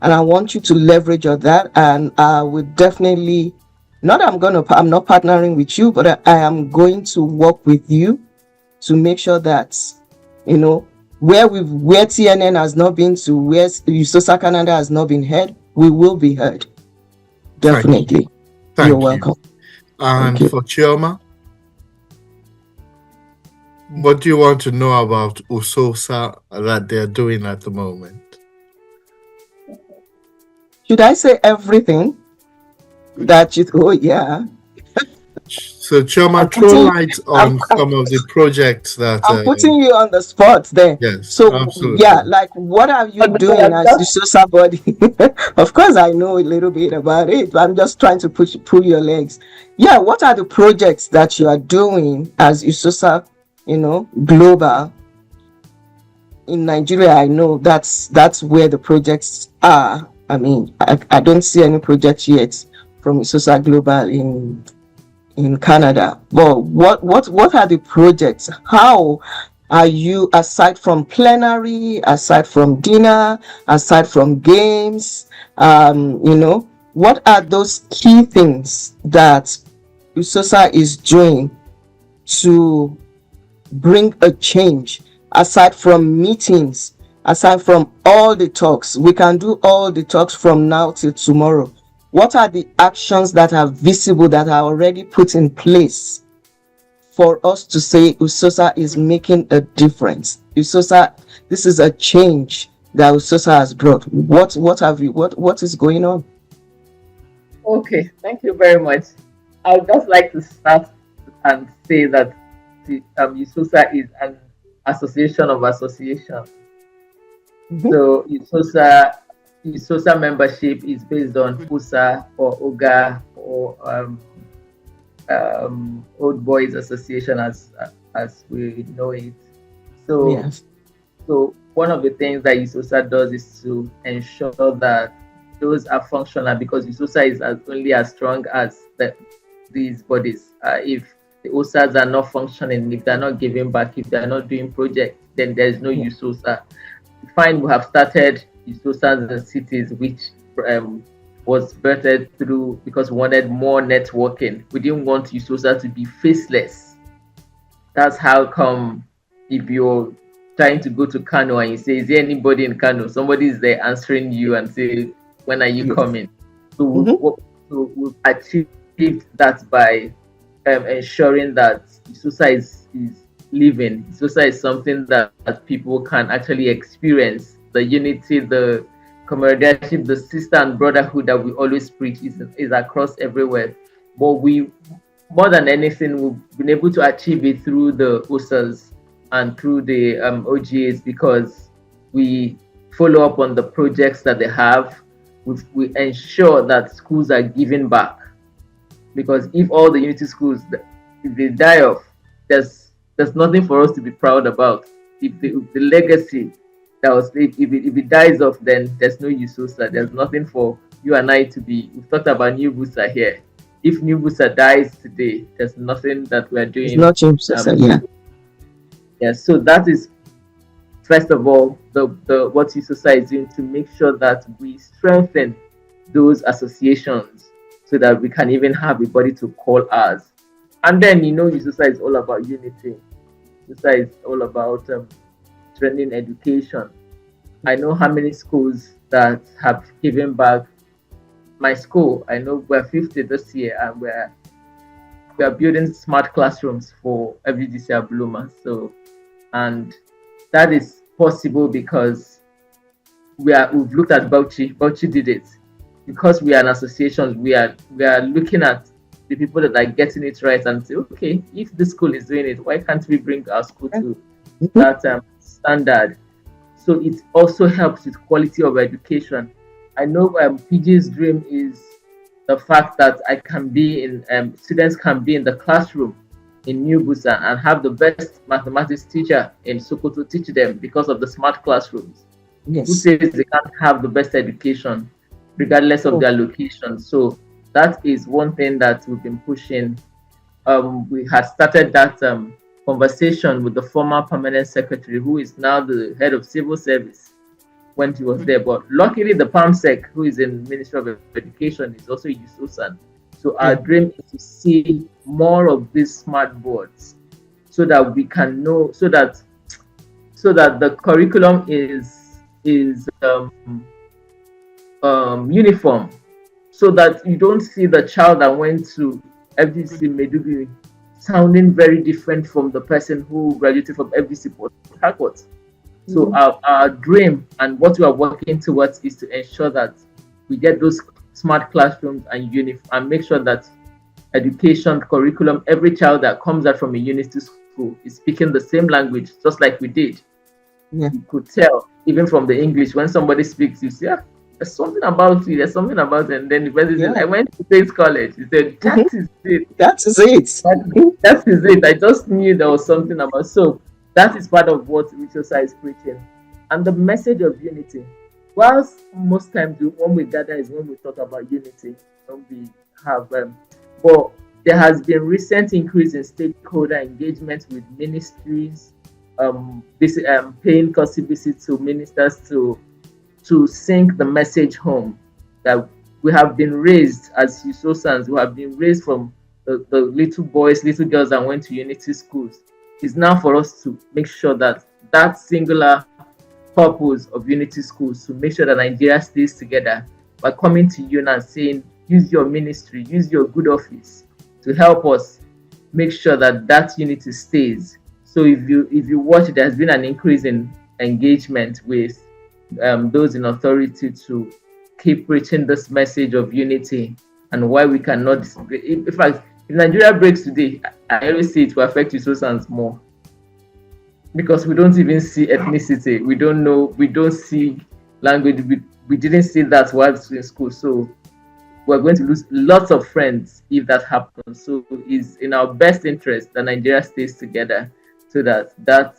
And I want you to leverage on that. And I would definitely, I'm not partnering with you, but I am going to work with you to make sure that, where TNN has not been to, where Usosa Canada has not been heard, we will be heard. Definitely. Thank You're you. welcome. And for Chioma, what do you want to know about Usosa that they're doing at the moment? Should I say everything that you? Oh yeah. So Chioma, throw light on some of the projects that I'm putting you on the spot there. Yes. So absolutely. yeah, like what are you doing as Usosa body? Of course, I know a little bit about it, but I'm just trying to pull your legs. Yeah, what are the projects that you are doing as Usosa? Global. In Nigeria, I know that's where the projects are. I mean, I don't see any projects yet from Usosa Global in Canada. But what are the projects? How are you, aside from plenary, aside from dinner, aside from games, what are those key things that Usosa is doing to bring a change, aside from meetings, aside from all the talks? We can do all the talks from now till tomorrow. What are the actions that are visible, that are already put in place for us to say Usosa is making a difference? Usosa, this is a change that Usosa has brought. What is going on? Okay, thank you very much. I would just like to start and say that Usosa is an association of associations. Mhm. So Usosa membership is based on USA or OGA or Old Boys Association as we know it. So Yes. so one of the things that Usosa does is to ensure that those are functional, because Usosa is only as strong as these bodies. If the OSAs are not functioning, if they're not giving back, if they're not doing projects, then there's no Yeah. Usosa. Fine, we have started Usosas in cities, which was birthed through because we wanted more networking. We didn't want Usosa to be faceless. That's how come if you're trying to go to Kano and you say, is there anybody in Kano? Somebody is there answering you and say, when are you Yes. coming? So Mm-hmm. we've achieved that by ensuring that Usosa is living. Usosa is something that people can actually experience. The unity, the camaraderie, the sister and brotherhood that we always preach is across everywhere. But we, more than anything, we've been able to achieve it through the OSAs and through the OGAs, because we follow up on the projects that they have. We ensure that schools are giving back, because if all the unity schools, if they die off, there's nothing for us to be proud about. If the legacy that was, if it dies off, then there's no Usosa. There's nothing for you and I to be. We've talked about New Bussa here. If New Bussa dies today, there's nothing that we're doing. It's not Usosa, yeah. Yeah, so that is first of all the what Usosa is doing to make sure that we strengthen those associations so that we can even have a body to call ours. And then Usosa is all about unity. Usosa is all about training education. I know how many schools that have given back. My school, I know we're 50 this year, and we are building smart classrooms for FGGC Bluma. So, and that is possible because we've looked at Bauchi. Bauchi did it. Because we are an association, we are looking at the people that are getting it right and say, okay, if this school is doing it, why can't we bring our school to that standard? So it also helps with quality of education. I know PG's dream is the fact that students can be in the classroom in New Bussa and have the best mathematics teacher in Sokoto teach them because of the smart classrooms. Yes. Who says they can't have the best education regardless of their location? So that is one thing that we've been pushing. We had started that conversation with the former permanent secretary, who is now the head of civil service, when he was there. But luckily, the PAMSEC, who is in Ministry of Education, is also Usosan. So our dream is to see more of these smart boards, so that we can know, so that the curriculum is uniform, so that you don't see the child that went to FGC Meduguri sounding very different from the person who graduated from FGC Port Harcourt. So our dream and what we are working towards is to ensure that we get those smart classrooms and make sure that education curriculum, every child that comes out from a unity school is speaking the same language, just like we did. Yeah. You could tell even from the English when somebody speaks, you see, there's something about you, there's something about it. And then the person said, I went to State College. He said, that is it. That is it. That is it. I just knew there was something about. So that is part of what Usosa is preaching. And the message of unity, whilst most times when we gather is when we talk about unity, when we have, but there has been recent increase in stakeholder engagement with ministries, paying courtesy visits to ministers to sink the message home that we have been raised as Usosans, who have been raised from the little boys, little girls that went to unity schools. It's now for us to make sure that singular purpose of unity schools, to make sure that Nigeria stays together, by coming to you and saying, use your ministry, use your good office to help us make sure that unity stays. So if you watch, there's been an increase in engagement with those in authority to keep preaching this message of unity and why we cannot. In fact, if Nigeria breaks today, I always say it will affect Usosans more, because we don't even see ethnicity. We don't know. We don't see language. We didn't see that while in school. So we're going to lose lots of friends if that happens. So it's in our best interest that Nigeria stays together so that that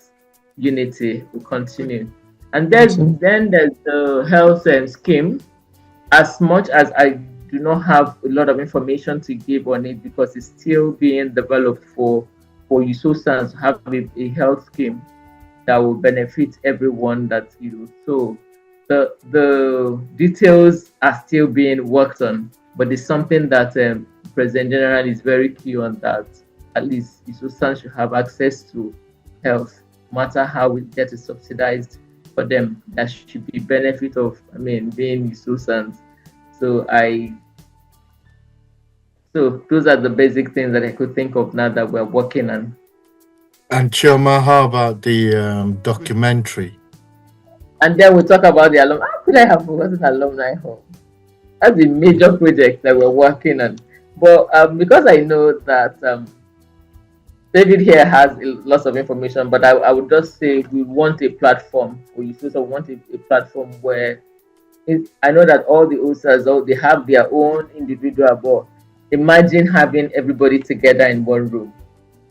unity will continue. And then there's the health scheme. As much as I do not have a lot of information to give on it because it's still being developed for Usosans to have a health scheme that will benefit everyone that so the details are still being worked on, but it's something that President General is very key on, that at least Usosans should have access to health, no matter how we get it subsidized for them. That should be benefit of being Usosans. So those are the basic things that I could think of now that we're working on. And Chioma, how about the documentary? And then we'll talk about the alumni. How could I have forgotten alumni home? That's the major project that we're working on. But because I know that David here has lots of information, but I would just say we want a platform. We also want a platform where I know that all the OSAs, they have their own individual, but imagine having everybody together in one room.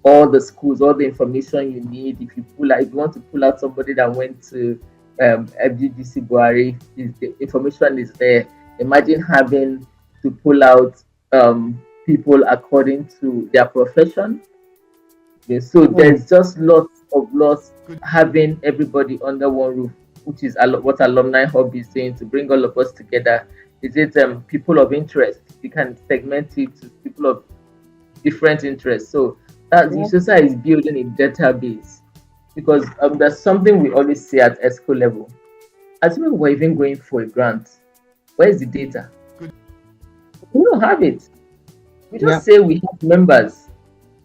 All the schools, all the information you need. If you want to pull out somebody that went to FGGC Buhari, the information is there. Imagine having to pull out people according to their profession. Okay, so there's just lots having everybody under one roof, which is what Alumni Hub is saying, to bring all of us together. Is it people of interest? You can segment it to people of different interests. So that Usosa is building a database, because there's something we always say at ESCO level. Assuming we're even going for a grant, where's the data? We don't have it. We just say we have members.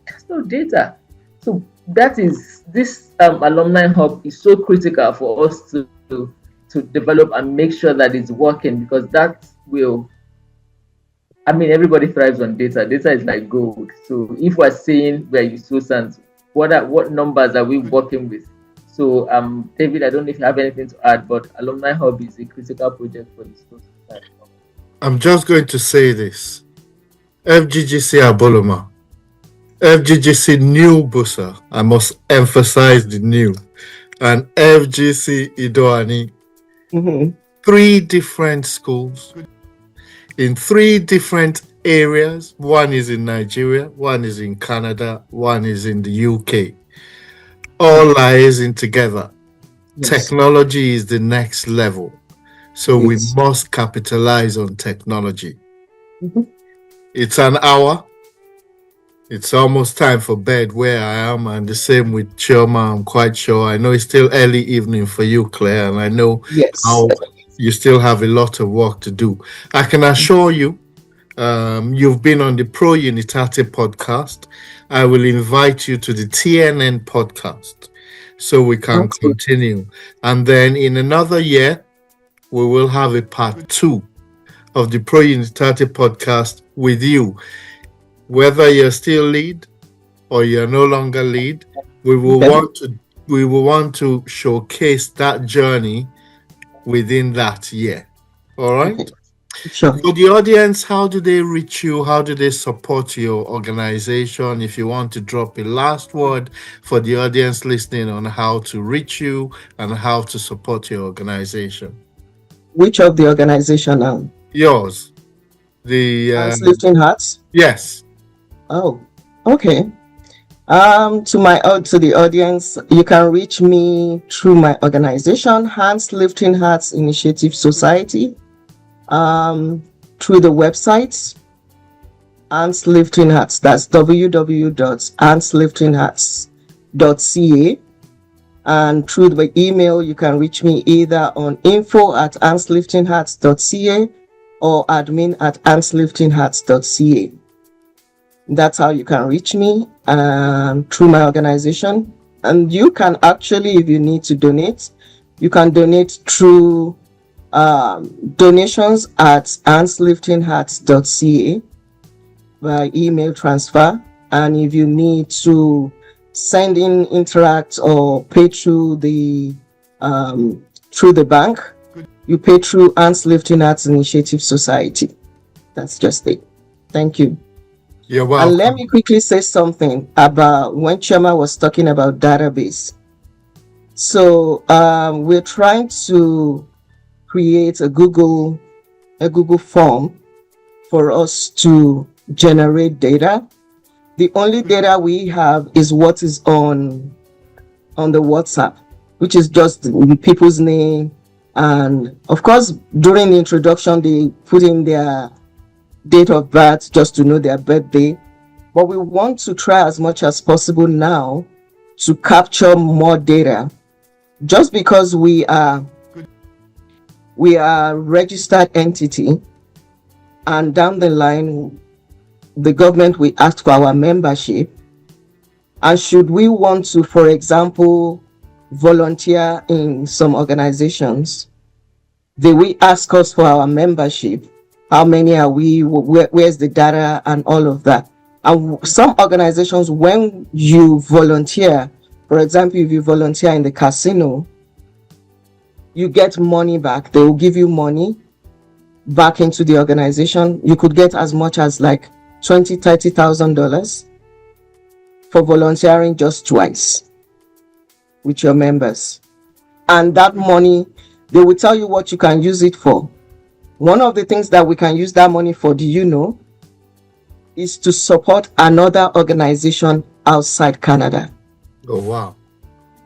There's no data. So that is, this alumni hub is so critical for us to develop and make sure that it's working, because that will, everybody thrives on data. Data is like gold. So if we're saying we're Usosans, what numbers are we working with? So David, I don't know if you have anything to add, but Alumni Hub is a critical project for this society. I'm just going to say this. FGGC Aboloma, FGGC New Bussa, I must emphasize the new, and FGC Idoani, 3 different schools in 3 different areas. One is in Nigeria, one is in Canada, one is in the UK. All liaising together. Yes. Technology is the next level. So we must capitalize on technology. It's an hour. It's almost time for bed where I am, and the same with Chioma, I'm quite sure. I know it's still early evening for you, Claire, and I know how you still have a lot of work to do. I can assure you, you've been on the Pro-Unitate Podcast. I will invite you to the TNN podcast so we can continue. And then in another year, we will have a part 2 of the Pro-Unitate Podcast with you. Whether you're still lead or you're no longer lead, we will want to showcase that journey within that year. All right? Sure. For the audience, how do they reach you? How do they support your organization? If you want to drop a last word for the audience listening on how to reach you and how to support your organization. Which of the organization now? Yours. The Lifting Hearts? Yes. Oh, okay. To the audience, you can reach me through my organization, Hands Lifting Hearts Initiative Society, through the website Hands Lifting Hearts. That's www.handsliftinghearts.ca, and through the email you can reach me either on info@handsliftinghearts.ca or admin@handsliftinghearts.ca. That's how you can reach me through my organization. And you can actually, if you need to donate, you can donate through donations at handsliftinghearts.ca by email transfer. And if you need to send in, interact, or pay through the bank, you pay through Hands Lifting Hearts Initiative Society. That's just it. Thank you. You're And let welcome. me quickly say something about when Chema was talking about database. So we're trying to create a Google form for us to generate data. The only data we have is what is on the WhatsApp, which is just the people's name. And of course, during the introduction, they put in their date of birth just to know their birthday. But we want to try as much as possible now to capture more data. Just because we are a registered entity, and down the line, the government will ask for our membership. And should we want to, for example, volunteer in some organizations, they will ask us for our membership. How many are we? Where's the data and all of that? And some organizations, when you volunteer, for example, if you volunteer in the casino, you get money back. They will give you money back into the organization. You could get as much as like $20,000-$30,000 for volunteering just twice with your members. And that money, they will tell you what you can use it for. One of the things that we can use that money for, do you know, is to support another organization outside Canada. Oh, wow.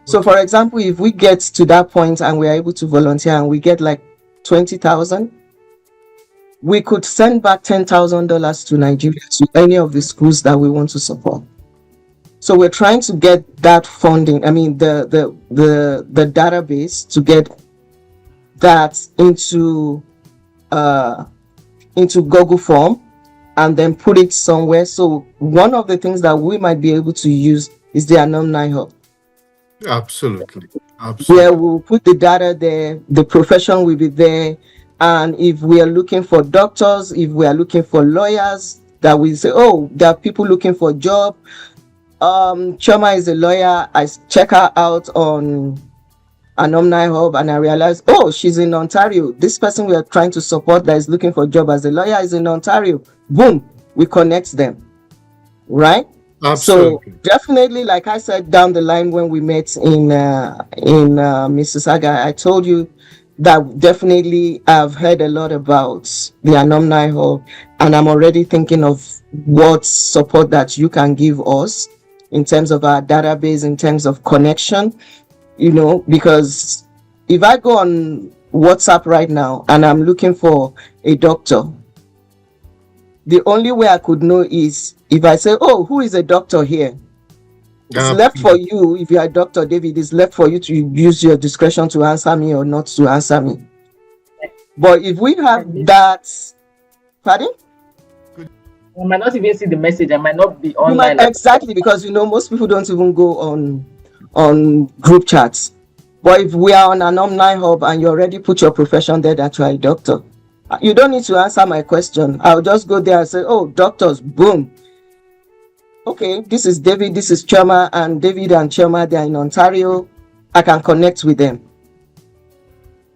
So for example, if we get to that point and we are able to volunteer and we get like 20,000, we could send back $10,000 to Nigeria, to any of the schools that we want to support. So we're trying to get that funding, the database, to get that into Google form and then put it somewhere. So one of the things that we might be able to use is the alumni hub. Absolutely. Where we'll put the data there, the profession will be there. And if we are looking for doctors, if we are looking for lawyers, that we say, oh, there are people looking for a job. Choma is a lawyer. I check her out on Alumni Hub and I realized, oh, she's in Ontario. This person we are trying to support that is looking for a job as a lawyer is in Ontario. Boom, we connect them, right? Absolutely. So definitely, like I said, down the line when we met in Mississauga, I told you that definitely I've heard a lot about the Alumni Hub, and I'm already thinking of what support that you can give us in terms of our database, in terms of connection, because if I go on WhatsApp right now and I'm looking for a doctor, the only way I could know is if I say, oh, who is a doctor here? It's left for you. If you are Dr. David, it's left for you to use your discretion to answer me or not to answer me. But if we have that, pardon? I might not even see the message. I might not be online. Exactly, because most people don't even go on group chats. But if we are on an alumni hub and you already put your profession there that you are a doctor, you don't need to answer my question. I'll just go there and say, oh, doctors, boom. Okay, this is David, this is Chema, and David and Chema, they are in Ontario. I can connect with them.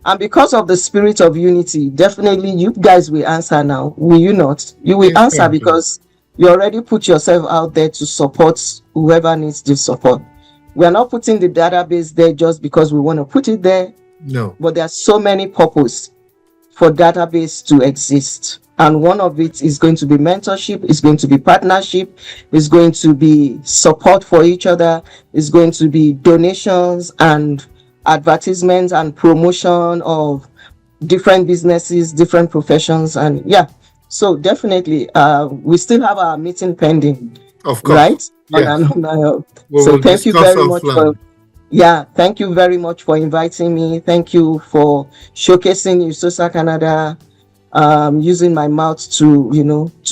And because of the spirit of unity, definitely you guys will answer now. Will you not? You will answer because you already put yourself out there to support whoever needs the support. We are not putting the database there just because we want to put it there. No. But there are so many purposes for database to exist. And one of it is going to be mentorship, it's going to be partnership, it's going to be support for each other, it's going to be donations and advertisements and promotion of different businesses, different professions. And so definitely we still have our meeting pending. Of course. Right? Yes. So thank you very much thank you very much for inviting me. Thank you for showcasing Usosa Canada, using my mouth to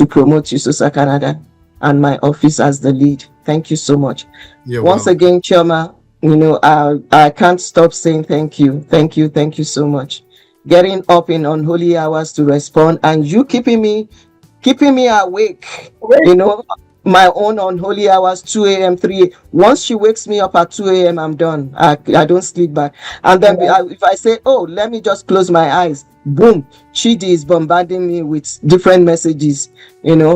promote Usosa Canada and my office as the lead. Thank you so much. Once again, Choma, I can't stop saying thank you so much. Getting up in unholy hours to respond, and you keeping me awake. My own unholy hours, 2 a.m., 3 a.m. Once she wakes me up at 2 a.m., I'm done. I don't sleep back. And then if I say, oh, let me just close my eyes, boom, Chidi is bombarding me with different messages,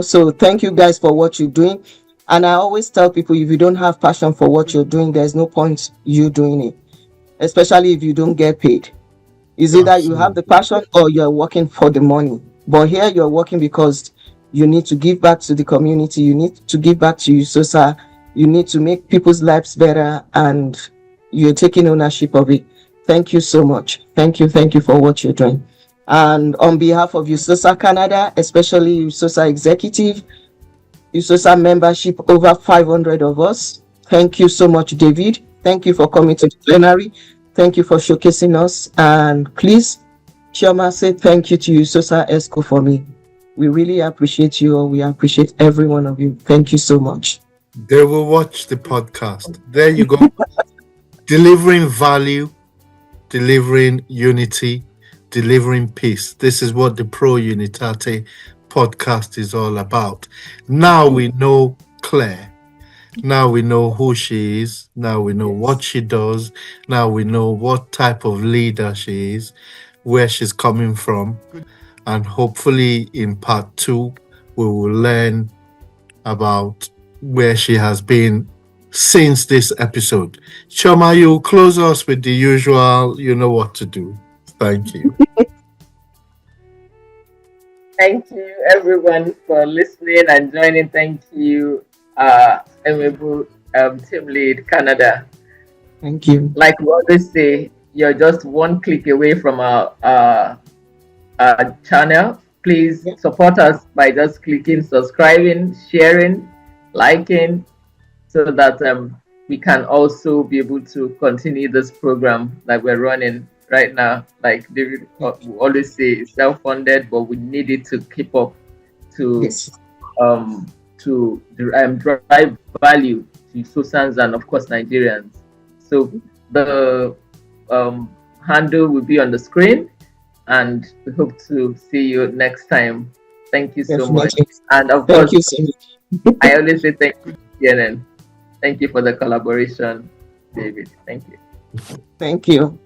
So thank you guys for what you're doing. And I always tell people, if you don't have passion for what you're doing, there's no point you doing it, especially if you don't get paid. It's either you have the passion or you're working for the money. But here you're working because you need to give back to the community. You need to give back to Usosa. You need to make people's lives better, and you're taking ownership of it. Thank you so much. Thank you for what you're doing. And on behalf of Usosa Canada, especially Usosa Executive, Usosa membership, over 500 of us. Thank you so much, David. Thank you for coming to the plenary. Thank you for showcasing us. And please, Chioma, say thank you to Usosa ESCO for me. We really appreciate you all. We appreciate every one of you. Thank you so much. They will watch the podcast. There you go. Delivering value, delivering unity, delivering peace. This is what the Pro-Unitate Podcast is all about. Now we know Clare. Now we know who she is. Now we know what she does. Now we know what type of leader she is, where she's coming from. And hopefully in part 2, we will learn about where she has been since this episode. Chioma, you close us with the usual, you know what to do. Thank you. Thank you, everyone, for listening and joining. Thank you, amiable Team Lead Canada. Thank you. Like we always say, you're just one click away from our channel. Please support us by just clicking subscribing, sharing, liking, so that we can also be able to continue this program that we're running right now. Like David we always say, it's self-funded, but we need it to keep up to drive value to Usosans and of course Nigerians. So the handle will be on the screen, and we hope to see you next time. Thank you so much. And of course, you so much. I always say thank you, CNN. Thank you for the collaboration, David. Thank you. Thank you.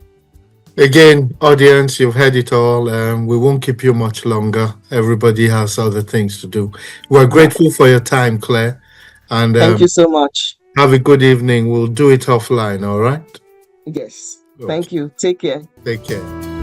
Again, audience, you've heard it all. We won't keep you much longer. Everybody has other things to do. We're grateful for your time, Clare. And thank you so much. Have a good evening. We'll do it offline, all right? Yes. Okay. Thank you. Take care. Take care.